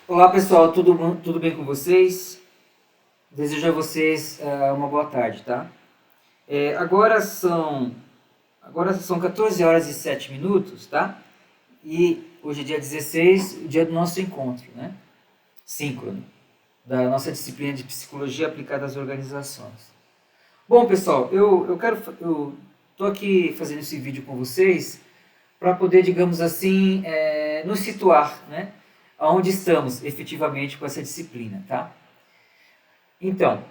Olá pessoal, tudo bem com vocês? Desejo a vocês uma boa tarde, tá? É, agora são 14 horas e 7 minutos, tá? E hoje é dia 16, o dia do nosso encontro, né? Síncrono, da nossa disciplina de Psicologia Aplicada às Organizações. Bom pessoal, eu tô aqui fazendo esse vídeo com vocês para poder, digamos assim, nos situar, né? Aonde estamos efetivamente com essa disciplina, tá? Então,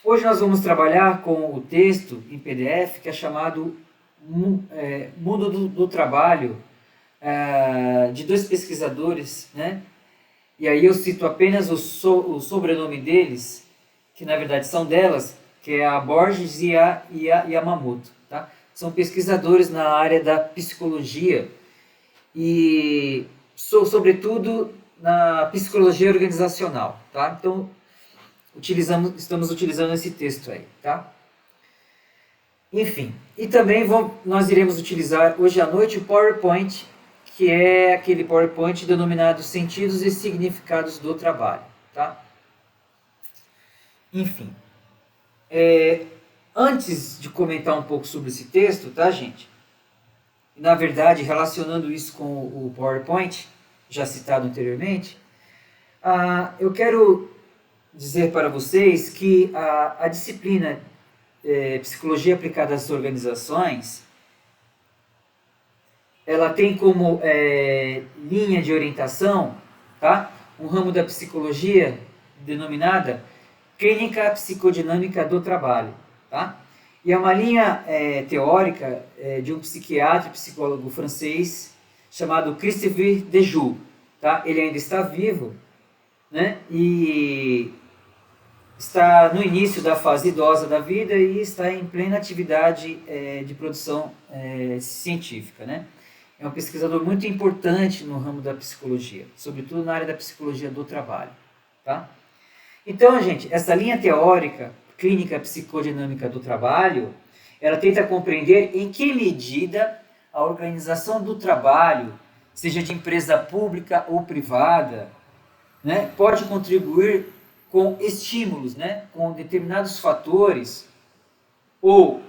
hoje nós vamos trabalhar com o texto em PDF que é chamado Mundo do Trabalho, de dois pesquisadores, né? E aí eu cito apenas o sobrenome deles, que na verdade são delas, que é a Borges e a Yamamoto, tá? São pesquisadores na área da psicologia e, sobretudo, na psicologia organizacional, tá? Então, estamos utilizando esse texto aí, tá? Enfim, e também nós iremos utilizar hoje à noite o PowerPoint, que é aquele PowerPoint denominado Sentidos e Significados do Trabalho, tá? Enfim, antes de comentar um pouco sobre esse texto, tá, gente? Na verdade, relacionando isso com o PowerPoint, já citado anteriormente, eu quero dizer para vocês que a disciplina Psicologia Aplicada às Organizações, ela tem como linha de orientação, tá? Um ramo da psicologia denominada Clínica Psicodinâmica do Trabalho, tá? E é uma linha teórica de um psiquiatra e psicólogo francês chamado Christophe Dejoux, tá? Ele ainda está vivo, né? E está no início da fase idosa da vida e está em plena atividade de produção científica, né? É um pesquisador muito importante no ramo da psicologia, sobretudo na área da psicologia do trabalho, tá? Então, gente, essa linha teórica, clínica psicodinâmica do trabalho, ela tenta compreender em que medida a organização do trabalho, seja de empresa pública ou privada, né, pode contribuir com estímulos, né, com determinados fatores, ou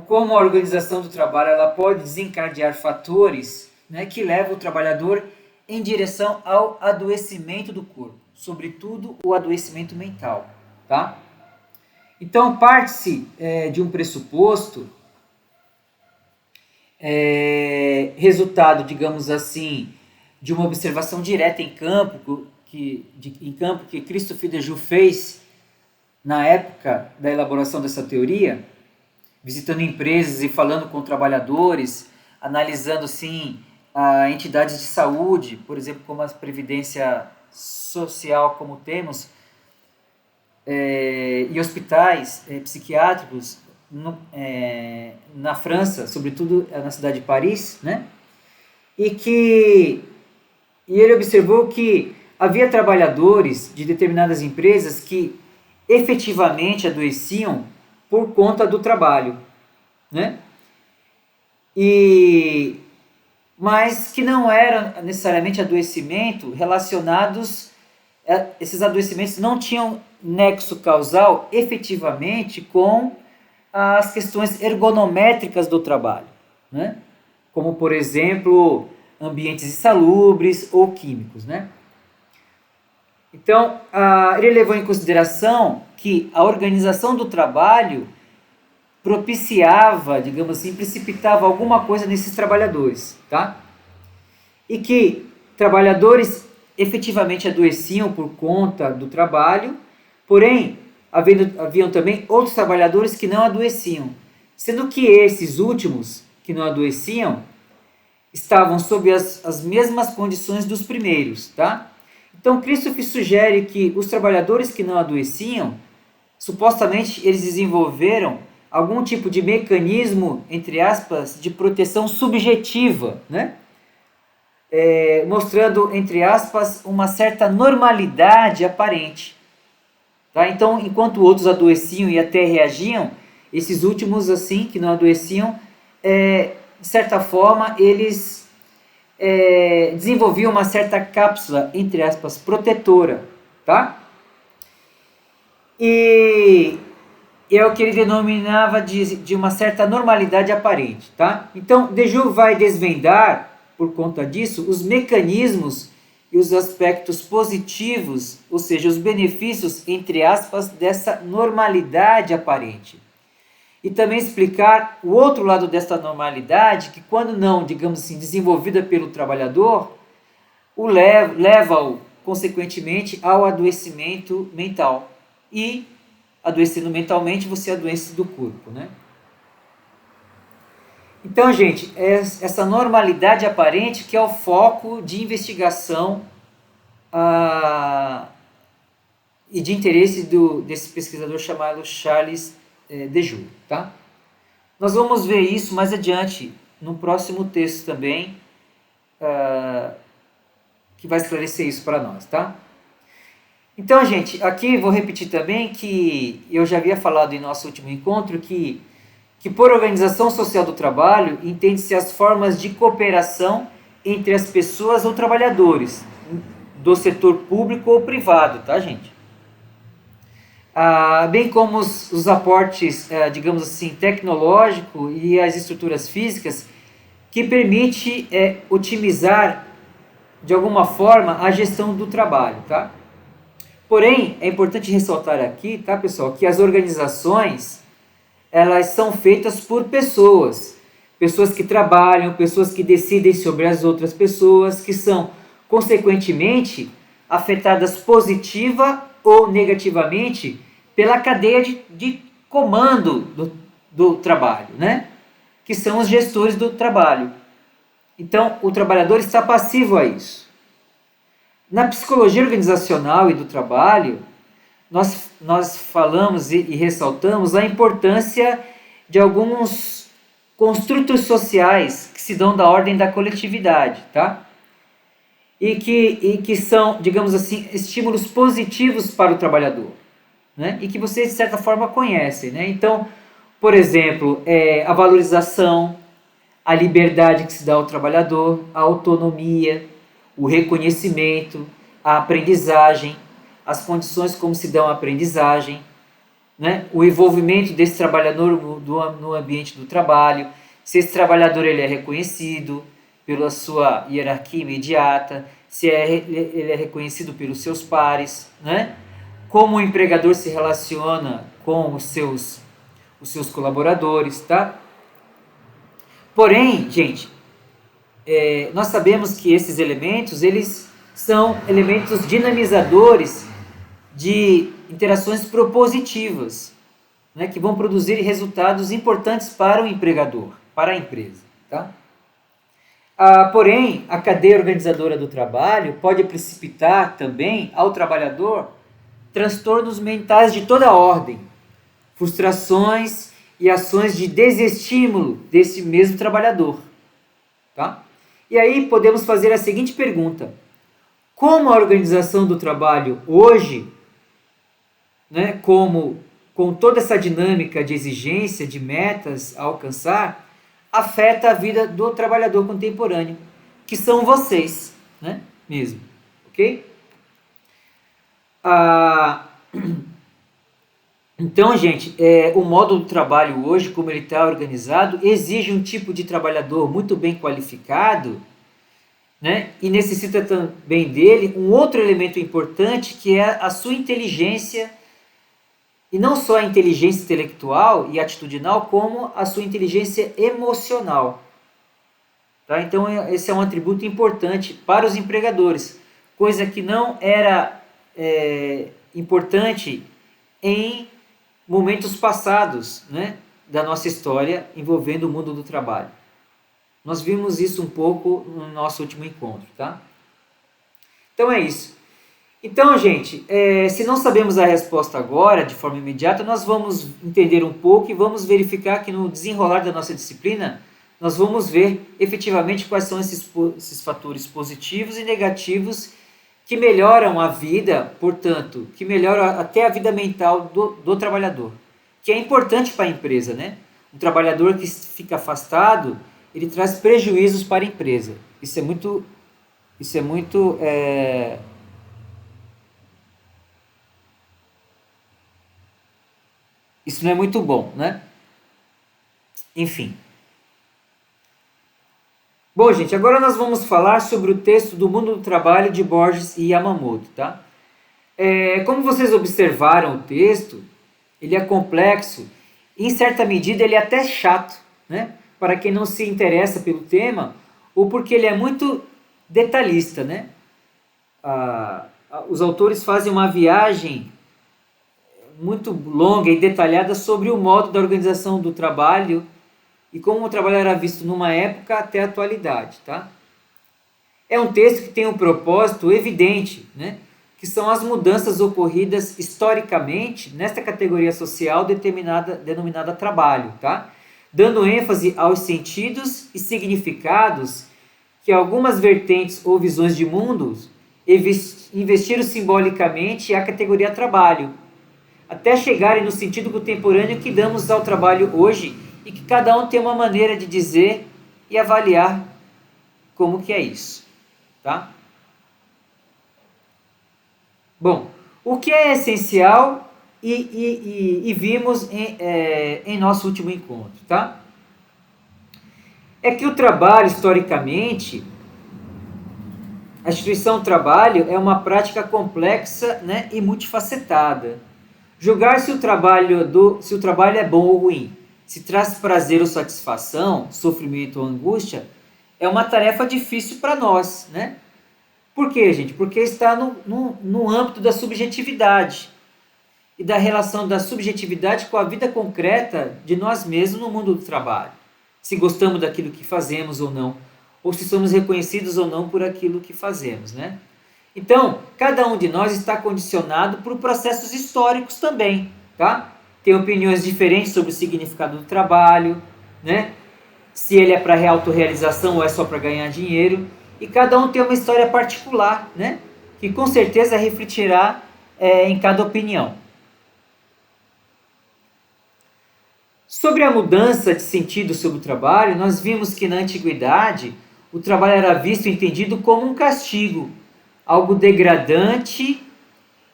como a organização do trabalho ela pode desencadear fatores, né, que levam o trabalhador em direção ao adoecimento do corpo, sobretudo o adoecimento mental, tá? Então, parte-se de um pressuposto, resultado, digamos assim, de uma observação direta em campo que Christophe Dejoux fez na época da elaboração dessa teoria, visitando empresas e falando com trabalhadores, analisando, sim, entidades de saúde, por exemplo, como a Previdência Social, como temos, e hospitais psiquiátricos na França, sobretudo na cidade de Paris, né? E ele observou que havia trabalhadores de determinadas empresas que efetivamente adoeciam por conta do trabalho, né? Mas que não eram necessariamente adoecimento relacionados, esses adoecimentos não tinham nexo causal efetivamente com as questões ergonométricas do trabalho, né? Como, por exemplo, ambientes insalubres ou químicos, né? Então, ele levou em consideração que a organização do trabalho propiciava, digamos assim, precipitava alguma coisa nesses trabalhadores, tá? E que trabalhadores efetivamente adoeciam por conta do trabalho, porém, haviam também outros trabalhadores que não adoeciam, sendo que esses últimos, que não adoeciam, estavam sob as mesmas condições dos primeiros, tá? Então, Christophe sugere que os trabalhadores que não adoeciam, supostamente eles desenvolveram algum tipo de mecanismo, entre aspas, de proteção subjetiva, né? Mostrando, entre aspas, uma certa normalidade aparente. Tá? Então, enquanto outros adoeciam e até reagiam, esses últimos, assim, que não adoeciam, de certa forma, eles desenvolvia uma certa cápsula, entre aspas, protetora, tá? E é o que ele denominava de uma certa normalidade aparente, tá? Então, Dejoux vai desvendar, por conta disso, os mecanismos e os aspectos positivos, ou seja, os benefícios, entre aspas, dessa normalidade aparente. E também explicar o outro lado dessa normalidade, que quando não, digamos assim, desenvolvida pelo trabalhador, leva-o, consequentemente, ao adoecimento mental. E, adoecendo mentalmente, você adoece do corpo, né? Então, gente, essa normalidade aparente que é o foco de investigação e de interesse desse pesquisador chamado Charles Dejoux, tá? Nós vamos ver isso mais adiante no próximo texto também, que vai esclarecer isso para nós, tá? Então, gente, aqui vou repetir também que eu já havia falado em nosso último encontro que por organização social do trabalho entende-se as formas de cooperação entre as pessoas ou trabalhadores do setor público ou privado, tá, gente? Bem como os aportes, digamos assim, tecnológico e as estruturas físicas que permite otimizar de alguma forma a gestão do trabalho, tá? Porém, é importante ressaltar aqui, tá, pessoal, que as organizações elas são feitas por pessoas que trabalham, pessoas que decidem sobre as outras pessoas, que são, consequentemente, afetadas positiva ou negativamente pela cadeia de comando do trabalho, né? Que são os gestores do trabalho. Então, o trabalhador está passivo a isso. Na psicologia organizacional e do trabalho, nós falamos e ressaltamos a importância de alguns construtos sociais que se dão da ordem da coletividade, tá? E que são, digamos assim, estímulos positivos para o trabalhador, né? E que vocês, de certa forma, conhecem, né? Então, por exemplo, a valorização, a liberdade que se dá ao trabalhador, a autonomia, o reconhecimento, a aprendizagem, as condições como se dão a aprendizagem, né? O envolvimento desse trabalhador no ambiente do trabalho, se esse trabalhador ele é reconhecido pela sua hierarquia imediata, se ele é reconhecido pelos seus pares, né? Como o empregador se relaciona com os seus colaboradores, tá? Porém, gente, nós sabemos que esses elementos, eles são elementos dinamizadores de interações propositivas, né, que vão produzir resultados importantes para o empregador, para a empresa. Tá? Porém, a cadeia organizadora do trabalho pode precipitar também ao trabalhador transtornos mentais de toda ordem, frustrações e ações de desestímulo desse mesmo trabalhador. Tá? E aí podemos fazer a seguinte pergunta: como a organização do trabalho hoje, né, com toda essa dinâmica de exigência, de metas a alcançar, afeta a vida do trabalhador contemporâneo, que são vocês, né, mesmo, ok? Então, gente, o modo do trabalho hoje, como ele está organizado, exige um tipo de trabalhador muito bem qualificado, né? E necessita também dele um outro elemento importante, que é a sua inteligência, e não só a inteligência intelectual e atitudinal, como a sua inteligência emocional. Tá? Então, esse é um atributo importante para os empregadores, coisa que não era importante em momentos passados, né, da nossa história envolvendo o mundo do trabalho. Nós vimos isso um pouco no nosso último encontro, tá? Então é isso. Então, gente, se não sabemos a resposta agora, de forma imediata, nós vamos entender um pouco e vamos verificar que no desenrolar da nossa disciplina, nós vamos ver efetivamente quais são esses fatores positivos e negativos que melhoram a vida, portanto, que melhoram até a vida mental do trabalhador, que é importante para a empresa, né? Um trabalhador que fica afastado, ele traz prejuízos para a empresa. isso é muito, isso é muito, isso não é muito bom, né? Enfim. Bom, gente, agora nós vamos falar sobre o texto do Mundo do Trabalho de Borges e Yamamoto, tá? Como vocês observaram o texto, ele é complexo, em certa medida ele é até chato, né? Para quem não se interessa pelo tema, ou porque ele é muito detalhista, né? Os autores fazem uma viagem muito longa e detalhada sobre o modo da organização do trabalho e como o trabalho era visto numa época até a atualidade, tá? É um texto que tem um propósito evidente, né? Que são as mudanças ocorridas historicamente nesta categoria social denominada trabalho, tá? Dando ênfase aos sentidos e significados que algumas vertentes ou visões de mundos investiram simbolicamente a categoria trabalho, até chegarem no sentido contemporâneo que damos ao trabalho hoje e que cada um tem uma maneira de dizer e avaliar como que é isso, tá? Bom, o que é essencial e vimos em nosso último encontro, tá? É que o trabalho, historicamente, a instituição do trabalho é uma prática complexa, né, e multifacetada. Julgar se o trabalho é bom ou ruim, se traz prazer ou satisfação, sofrimento ou angústia, é uma tarefa difícil para nós, né? Por quê, gente? Porque está no âmbito da subjetividade e da relação da subjetividade com a vida concreta de nós mesmos no mundo do trabalho. Se gostamos daquilo que fazemos ou não, ou se somos reconhecidos ou não por aquilo que fazemos, né? Então, cada um de nós está condicionado por processos históricos também, tá? Tem opiniões diferentes sobre o significado do trabalho, né? Se ele é para autorrealização ou é só para ganhar dinheiro. E cada um tem uma história particular, né? Que com certeza refletirá em cada opinião. Sobre a mudança de sentido sobre o trabalho, nós vimos que na antiguidade o trabalho era visto e entendido como um castigo, algo degradante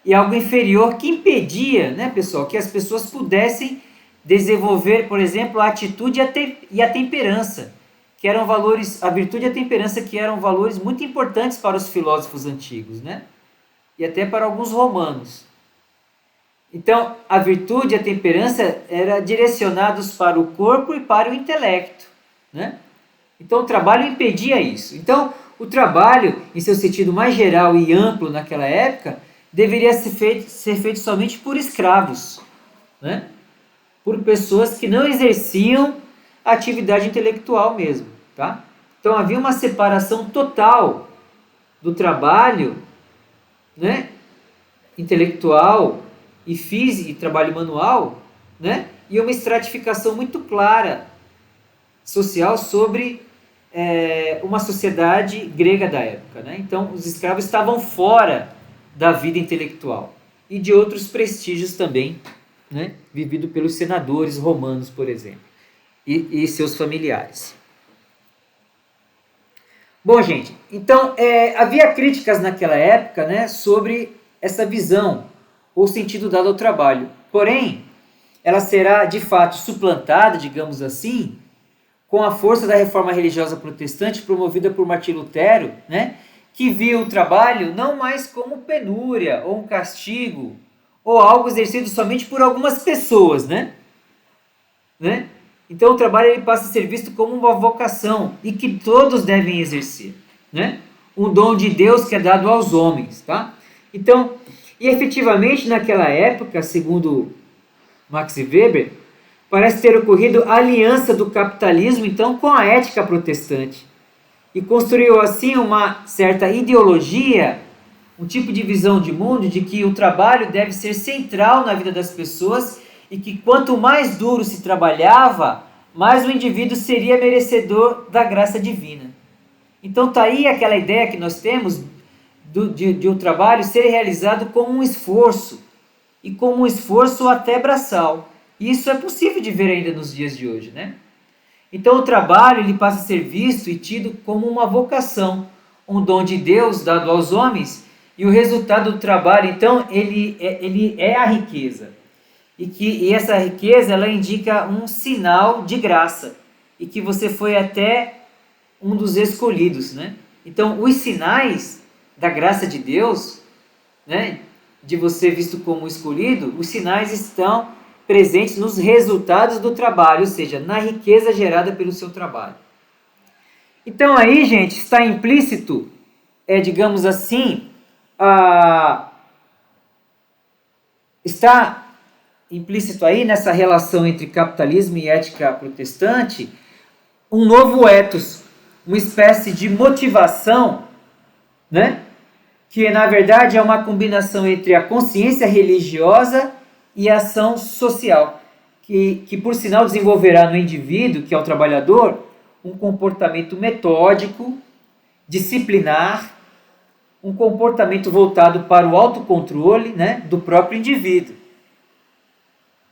e algo inferior que impedia, né, pessoal, que as pessoas pudessem desenvolver, por exemplo, a atitude e a temperança, que eram valores, a virtude e a temperança que eram valores muito importantes para os filósofos antigos, né? E até para alguns romanos. Então, a virtude e a temperança eram direcionados para o corpo e para o intelecto, né? Então, o trabalho impedia isso. Então, o trabalho, em seu sentido mais geral e amplo naquela época, deveria ser feito somente por escravos, né? Por pessoas que não exerciam a atividade intelectual mesmo, tá? Então, havia uma separação total do trabalho, né, intelectual e físico, e trabalho manual, né, e uma estratificação muito clara social sobre uma sociedade grega da época, né? Então, os escravos estavam fora da vida intelectual e de outros prestígios também, né, vivido pelos senadores romanos, por exemplo, e seus familiares. Bom, gente, então havia críticas naquela época, né, sobre essa visão ou sentido dado ao trabalho. Porém, ela será de fato suplantada, digamos assim, com a força da reforma religiosa protestante promovida por Martim Lutero, né, que viu o trabalho não mais como penúria ou um castigo ou algo exercido somente por algumas pessoas, né? Então o trabalho ele passa a ser visto como uma vocação e que todos devem exercer, né? Um dom de Deus que é dado aos homens, tá? Então, e efetivamente naquela época, segundo Max Weber, parece ter ocorrido a aliança do capitalismo então com a ética protestante e construiu assim uma certa ideologia, um tipo de visão de mundo de que o trabalho deve ser central na vida das pessoas e que quanto mais duro se trabalhava, mais o indivíduo seria merecedor da graça divina. Então está aí aquela ideia que nós temos de um trabalho ser realizado como um esforço, e como um esforço até braçal. E isso é possível de ver ainda nos dias de hoje, né? Então o trabalho ele passa a ser visto e tido como uma vocação, um dom de Deus dado aos homens, e o resultado do trabalho, então, ele é a riqueza. E essa riqueza ela indica um sinal de graça, e que você foi até um dos escolhidos, né? Então, os sinais da graça de Deus, né, de você visto como escolhido, os sinais estão presentes nos resultados do trabalho, ou seja, na riqueza gerada pelo seu trabalho. Então aí, gente, está implícito, digamos assim, está implícito aí nessa relação entre capitalismo e ética protestante um novo ethos, uma espécie de motivação, né? Que na verdade é uma combinação entre a consciência religiosa e a ação social, que por sinal desenvolverá no indivíduo, que é o trabalhador, um comportamento metódico, disciplinar, um comportamento voltado para o autocontrole, né, do próprio indivíduo.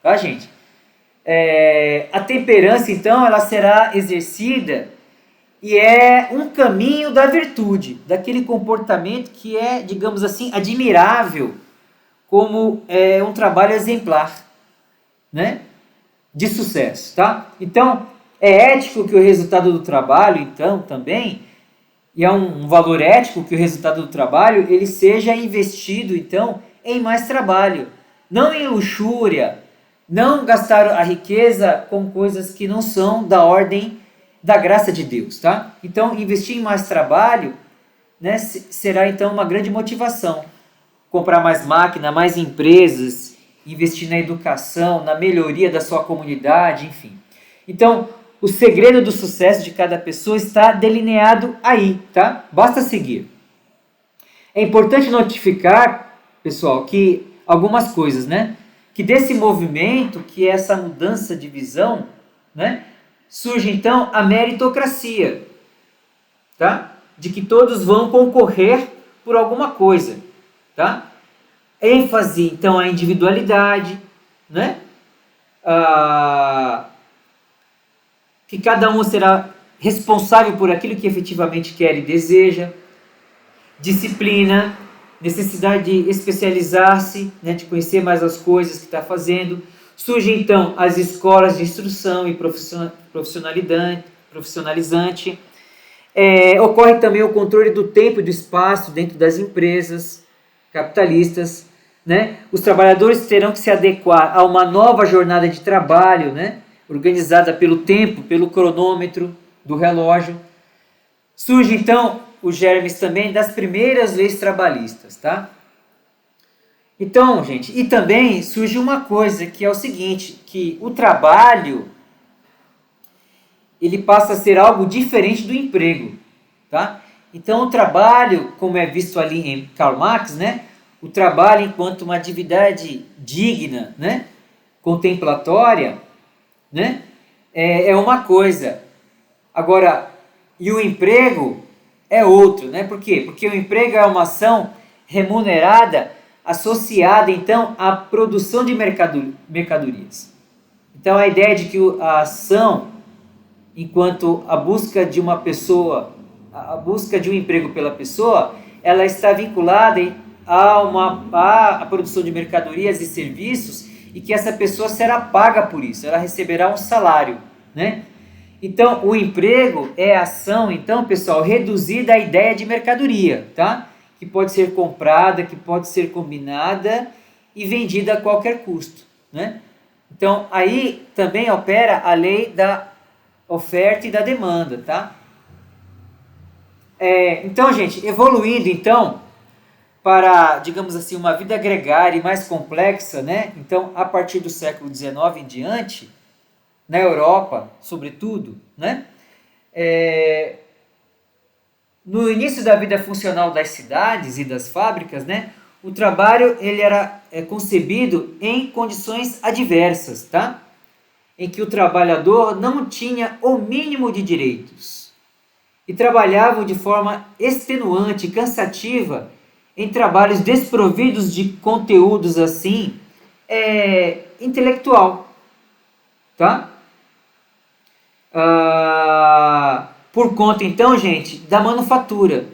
Tá, gente? A temperança, então, ela será exercida e é um caminho da virtude, daquele comportamento que é, digamos assim, admirável, como um trabalho exemplar, né, de sucesso, tá? Então, é ético que o resultado do trabalho, então, também, e é um valor ético que o resultado do trabalho, ele seja investido, então, em mais trabalho, não em luxúria, não gastar a riqueza com coisas que não são da ordem da graça de Deus, tá? Então, investir em mais trabalho, né, será, então, uma grande motivação. Comprar mais máquina, mais empresas, investir na educação, na melhoria da sua comunidade, enfim. Então, o segredo do sucesso de cada pessoa está delineado aí, tá? Basta seguir. É importante notificar, pessoal, que algumas coisas, né? Que desse movimento, que é essa mudança de visão, né? Surge então a meritocracia, tá? De que todos vão concorrer por alguma coisa, tá? ênfase, então, à individualidade, né? Que cada um será responsável por aquilo que efetivamente quer e deseja. Disciplina, necessidade de especializar-se, né? De conhecer mais as coisas que está fazendo. Surgem, então, as escolas de instrução e profissionalizante. Ocorre também o controle do tempo e do espaço dentro das empresas capitalistas, né? Os trabalhadores terão que se adequar a uma nova jornada de trabalho, né? Organizada pelo tempo, pelo cronômetro do relógio. Surge então os germes também das primeiras leis trabalhistas, tá? Então, gente, e também surge uma coisa que é o seguinte, que o trabalho ele passa a ser algo diferente do emprego, tá? Então, o trabalho, como é visto ali em Karl Marx, né? O trabalho enquanto uma atividade digna, né? Contemplatória, né? É uma coisa. Agora, e o emprego é outro, né? Por quê? Porque o emprego é uma ação remunerada associada, então, à produção de mercadorias. Então, a ideia de que a ação, enquanto a busca de uma pessoa, a busca de um emprego pela pessoa, ela está vinculada à produção de mercadorias e serviços e que essa pessoa será paga por isso, ela receberá um salário, né? Então, o emprego é a ação, então, pessoal, reduzida à ideia de mercadoria, tá? Que pode ser comprada, que pode ser combinada e vendida a qualquer custo, né? Então, aí também opera a lei da oferta e da demanda, tá? Então, gente, evoluindo, então, para, digamos assim, uma vida gregária e mais complexa, né? Então, a partir do século XIX em diante, na Europa, sobretudo, né? No início da vida funcional das cidades e das fábricas, né? O trabalho ele era concebido em condições adversas, tá? Em que o trabalhador não tinha o mínimo de direitos e trabalhavam de forma extenuante, cansativa, em trabalhos desprovidos de conteúdos assim, intelectual, tá? por conta, então, gente, da manufatura.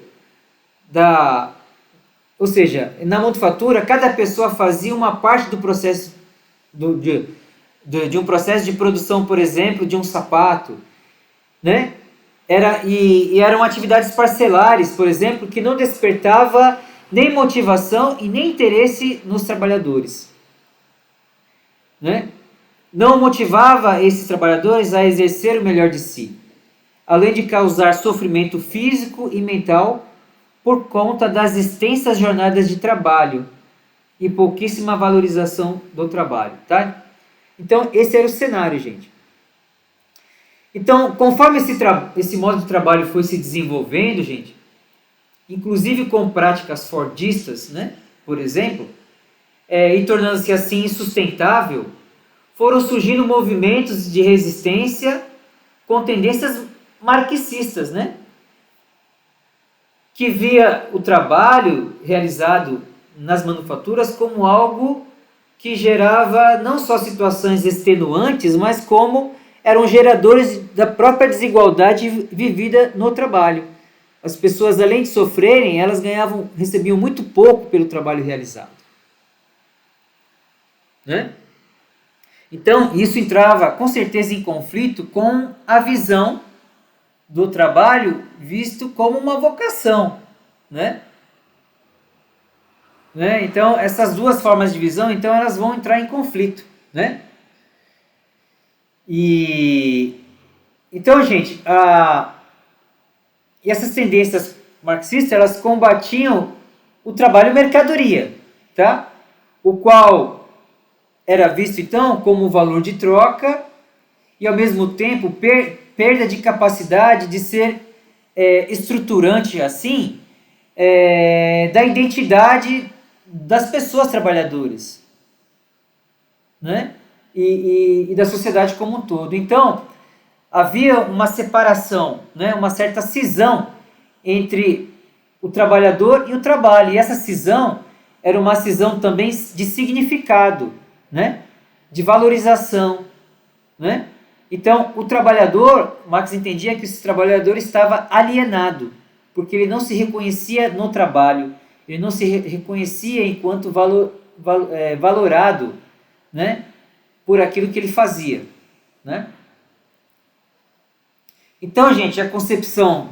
Ou seja, na manufatura, cada pessoa fazia uma parte do processo de um processo de produção, por exemplo, de um sapato, né? Eram atividades parcelares, por exemplo, que não despertava nem motivação e nem interesse nos trabalhadores, né? Não motivava esses trabalhadores a exercer o melhor de si, além de causar sofrimento físico e mental por conta das extensas jornadas de trabalho e pouquíssima valorização do trabalho, tá? Então, esse era o cenário, gente. Então, conforme esse modo de trabalho foi se desenvolvendo, gente, inclusive com práticas fordistas, né, por exemplo, e tornando-se assim insustentável, foram surgindo movimentos de resistência com tendências marxistas, né, que via o trabalho realizado nas manufaturas como algo que gerava não só situações extenuantes, mas como eram geradores da própria desigualdade vivida no trabalho. As pessoas, além de sofrerem, elas recebiam muito pouco pelo trabalho realizado, né? Então, isso entrava com certeza em conflito com a visão do trabalho visto como uma vocação, né? Então, essas duas formas de visão, então, elas vão entrar em conflito, né? Então, gente, e essas tendências marxistas, elas combatiam o trabalho mercadoria, tá? O qual era visto, então, como valor de troca e, ao mesmo tempo, perda de capacidade de ser estruturante, assim, da identidade das pessoas trabalhadoras, né? E da sociedade como um todo. Então, havia uma separação, né? Uma certa cisão entre o trabalhador e o trabalho. E essa cisão era uma cisão também de significado, né? De valorização, né? Então, o trabalhador, Marx entendia que esse trabalhador estava alienado, porque ele não se reconhecia no trabalho, ele não se reconhecia enquanto valorado, né, por aquilo que ele fazia, né? Então, gente, a concepção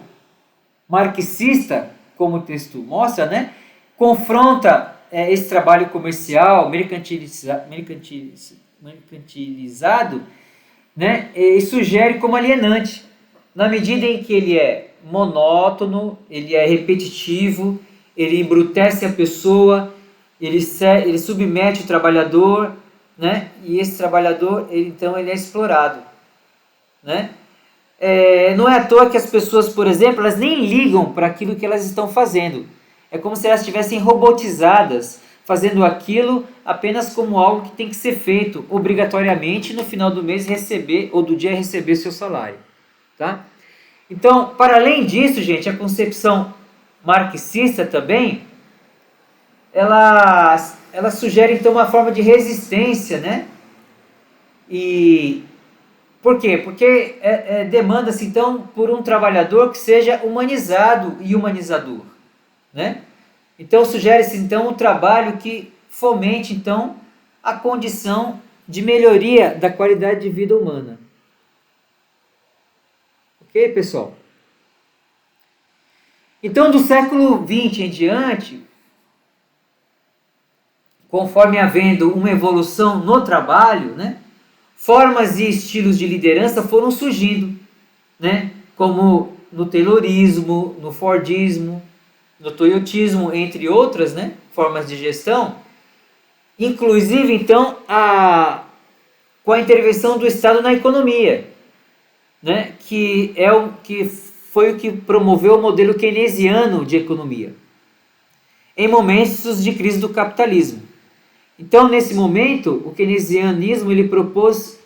marxista, como o texto mostra, né, confronta esse trabalho comercial mercantilizado, né, e sugere como alienante, na medida em que ele é monótono, ele é repetitivo, ele embrutece a pessoa, ele submete o trabalhador, né, e esse trabalhador, então, ele é explorado, né? Não é à toa que as pessoas, por exemplo, elas nem ligam para aquilo que elas estão fazendo. É como se elas estivessem robotizadas, fazendo aquilo apenas como algo que tem que ser feito obrigatoriamente no final do mês receber, ou do dia receber seu salário, tá? Então, para além disso, gente, a concepção marxista também, ela sugere então uma forma de resistência, né? E por quê? Porque demanda-se então por um trabalhador que seja humanizado e humanizador, né? Então sugere-se então um trabalho que fomente então a condição de melhoria da qualidade de vida humana. Ok, pessoal? Então, do século XX em diante, conforme havendo uma evolução no trabalho, né, formas e estilos de liderança foram surgindo, né, como no Taylorismo, no Fordismo, no Toyotismo, entre outras, né, formas de gestão, inclusive, então, com a intervenção do Estado na economia, né, que foi o que promoveu o modelo keynesiano de economia, em momentos de crise do capitalismo. Então, nesse momento, o keynesianismo ele propôs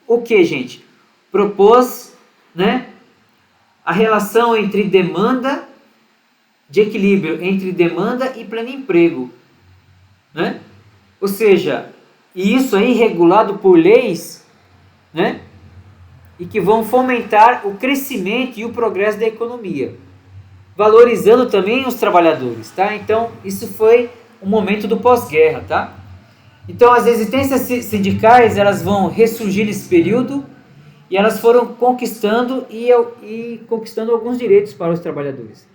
o que, gente? Propôs, né, a relação entre demanda, de equilíbrio entre demanda e pleno emprego, né? Ou seja, isso aí regulado por leis, né, e que vão fomentar o crescimento e o progresso da economia, valorizando também os trabalhadores, tá? Então, isso foi o momento do pós-guerra, tá? Então, as resistências sindicais, elas vão ressurgir nesse período e elas foram conquistando e conquistando alguns direitos para os trabalhadores,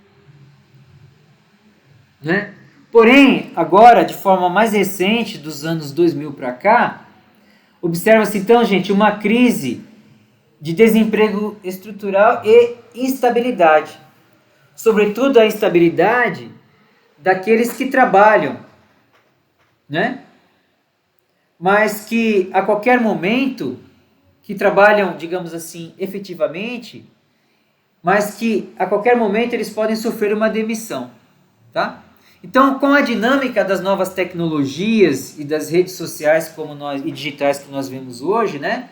né? Porém, agora, de forma mais recente, dos anos 2000 para cá, observa-se então, gente, uma crise de desemprego estrutural e instabilidade. Sobretudo a instabilidade daqueles que trabalham, né? Mas que a qualquer momento, que trabalham, digamos assim, efetivamente, mas que a qualquer momento eles podem sofrer uma demissão, tá? Então, com a dinâmica das novas tecnologias e das redes sociais e digitais que nós vemos hoje, né?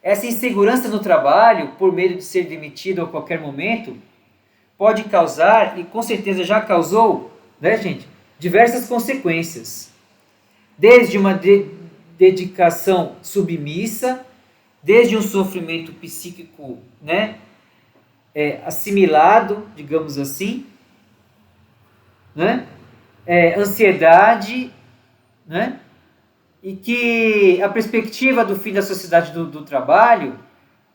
Essa insegurança no trabalho, por medo de ser demitido a qualquer momento, pode causar, e com certeza já causou, né, gente, diversas consequências. Desde uma dedicação submissa, desde um sofrimento psíquico, né, assimilado, digamos assim, né, ansiedade, né, e que a perspectiva do fim da sociedade do trabalho,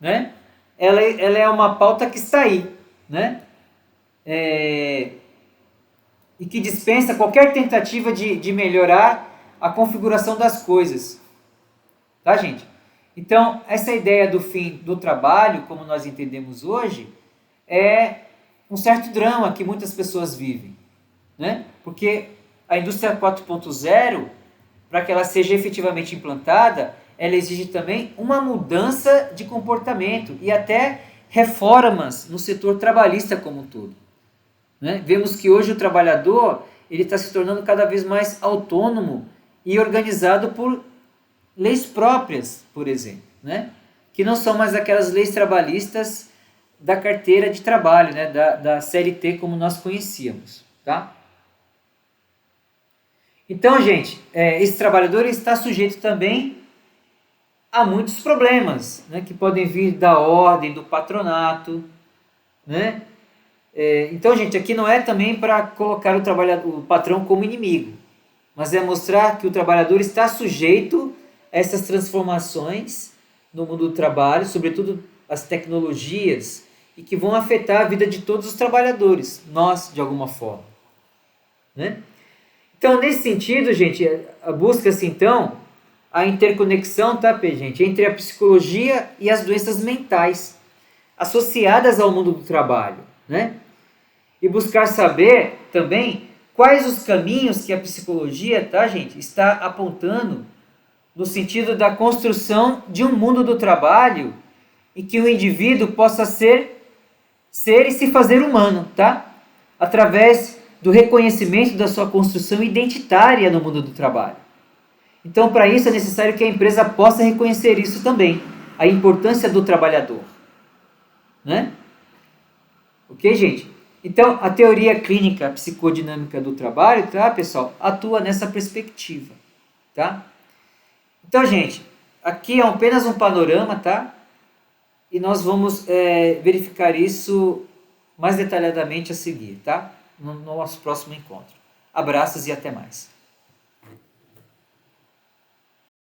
né, ela é uma pauta que está aí, né, e que dispensa qualquer tentativa de melhorar a configuração das coisas, tá, gente? Então, essa ideia do fim do trabalho, como nós entendemos hoje, é um certo drama que muitas pessoas vivem, né? Porque a indústria 4.0, para que ela seja efetivamente implantada, ela exige também uma mudança de comportamento e até reformas no setor trabalhista como um todo, né? Vemos que hoje o trabalhador ele está se tornando cada vez mais autônomo e organizado por leis próprias, por exemplo, né? Que não são mais aquelas leis trabalhistas da carteira de trabalho, né? da CLT como nós conhecíamos, tá? Então, gente, esse trabalhador está sujeito também a muitos problemas, né? Que podem vir da ordem, do patronato, né? Então, gente, aqui não é também para colocar o patrão como inimigo, mas é mostrar que o trabalhador está sujeito a essas transformações no mundo do trabalho, sobretudo as tecnologias, e que vão afetar a vida de todos os trabalhadores, nós, de alguma forma, né? Então, nesse sentido, gente, busca-se, então, a interconexão, tá, gente, entre a psicologia e as doenças mentais associadas ao mundo do trabalho, né? E buscar saber também quais os caminhos que a psicologia, tá, gente, está apontando no sentido da construção de um mundo do trabalho em que o indivíduo possa ser e se fazer humano, tá? Através do reconhecimento da sua construção identitária no mundo do trabalho. Então, para isso é necessário que a empresa possa reconhecer isso também, a importância do trabalhador, né? Ok, gente? Então, a teoria clínica psicodinâmica do trabalho, tá, pessoal, atua nessa perspectiva, tá? Então, gente, aqui é apenas um panorama, tá? E nós vamos verificar isso mais detalhadamente a seguir, tá? No nosso próximo encontro. Abraços e até mais.